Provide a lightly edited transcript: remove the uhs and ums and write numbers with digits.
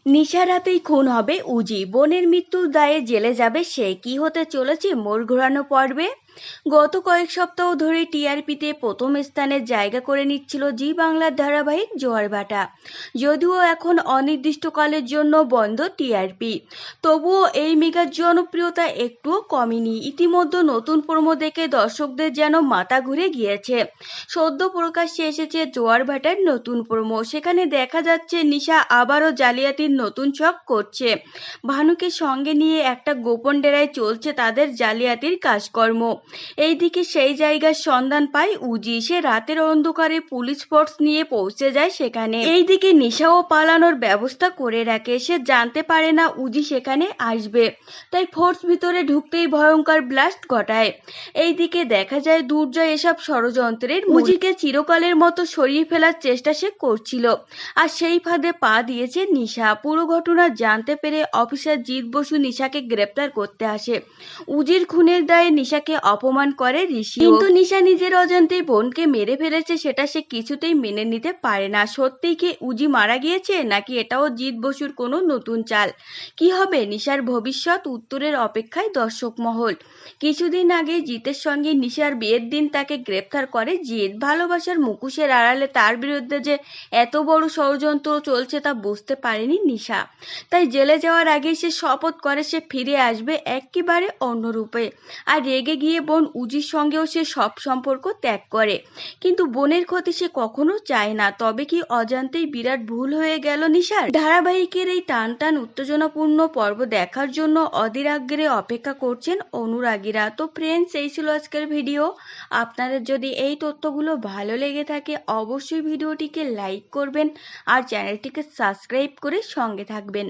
নিশার রাতেই খুন হবে উজি, বোনের মৃত্যুর দায়ে জেলে যাবে সে, কি হতে চলেছে মোড় ঘোরানো পর্বে। গত কয়েক সপ্তাহ ধরে টিআরপিতে প্রথম স্থানে জায়গা করে নিচ্ছিল জি বাংলার ধারাবাহিক জোয়ার ভাটা। যদিও এখন অনির্দিষ্টকালের জন্য বন্ধ টিআরপি, তবুও এই মেগার জনপ্রিয়তা একটুও কমেনি। ইতিমধ্যে নতুন প্রোমো দেখে দর্শকদের যেন মাথা ঘুরে গিয়েছে। সদ্য প্রকাশ্যে এসেছে জোয়ার ভাটার নতুন প্রোমো, সেখানে দেখা যাচ্ছে নিশা আবারও জালিয়াতির নতুন ছক করছে। ভানুকে সঙ্গে নিয়ে একটা গোপন ডেরায় চলছে তাদের জালিয়াতির কাজকর্ম। এইদিকে সেই জায়গার সন্ধান পায় উজি, সে রাতের অন্ধকারে পুলিশ ফোর্স নিয়ে পৌঁছে যায় সেখানে। এইদিকে নিশাও পালানোর ব্যবস্থা করে রাখে, সে জানতে পারে না উজি সেখানে আসবে, তাই ফোর্স ভিতরে ঢুকতেই ভয়ঙ্কর ব্লাস্ট ঘটায়। এইদিকে দেখা যায় দুর্জয় এসব ষড়যন্ত্রের উজিকে চিরকালের মতো সরিয়ে ফেলার চেষ্টা সে করছিল, আর সেই ফাঁদে পা দিয়েছে নিশা। পুরো ঘটনা জানতে পেরে অফিসার জিৎ বসু নিশাকে গ্রেপ্তার করতে আসে। উজির খুনের দায়ে নিশাকে অপমান করে ঋষি, কিন্তু নিশা নিজের অজান্তেই বোনকে মেরে ফেলেছে সেটা সে কিছুতেই মেনে নিতে পারে না। সত্যিই কি উজি মারা গিয়েছে, নাকি এটাও জিৎ বসুর কোনো নতুন চাল? কি হবে নিশার ভবিষ্যৎ, উত্তরের অপেক্ষায় দর্শক মহল। কিছুদিন আগে জিতের সঙ্গে নিশার বিয়ের দিন তাকে গ্রেপ্তার করে জিৎ। ভালোবাসার মুখোশের আড়ালে তার বিরুদ্ধে যে এত বড় ষড়যন্ত্র চলছে তা বুঝতে পারেনি নিশা, তাই জেলে যাওয়ার আগে সে শপথ করে সে ফিরে আসবে একেবারে অন্য রূপে। আর রেগে গিয়ে বোন উজির সঙ্গেও সে সব সম্পর্ক ত্যাগ করে, কিন্তু বোনের ক্ষতি সে কখনো চায় না। তবে কি অজান্তেই বিরাট ভুল হয়ে গেল নিশার? ধারাবাহিকের এই টান টান উত্তেজনাপূর্ণ পর্ব দেখার জন্য অধীর আগ্রহে অপেক্ষা করছেন অনুরাগীরা। তো ফ্রেন্ডস, এই ছিল আজকের ভিডিও। আপনাদের যদি এই তথ্যগুলো ভালো লেগে থাকে অবশ্যই ভিডিওটিকে লাইক করবেন আর চ্যানেলটিকে সাবস্ক্রাইব করে সঙ্গে থাকবেন।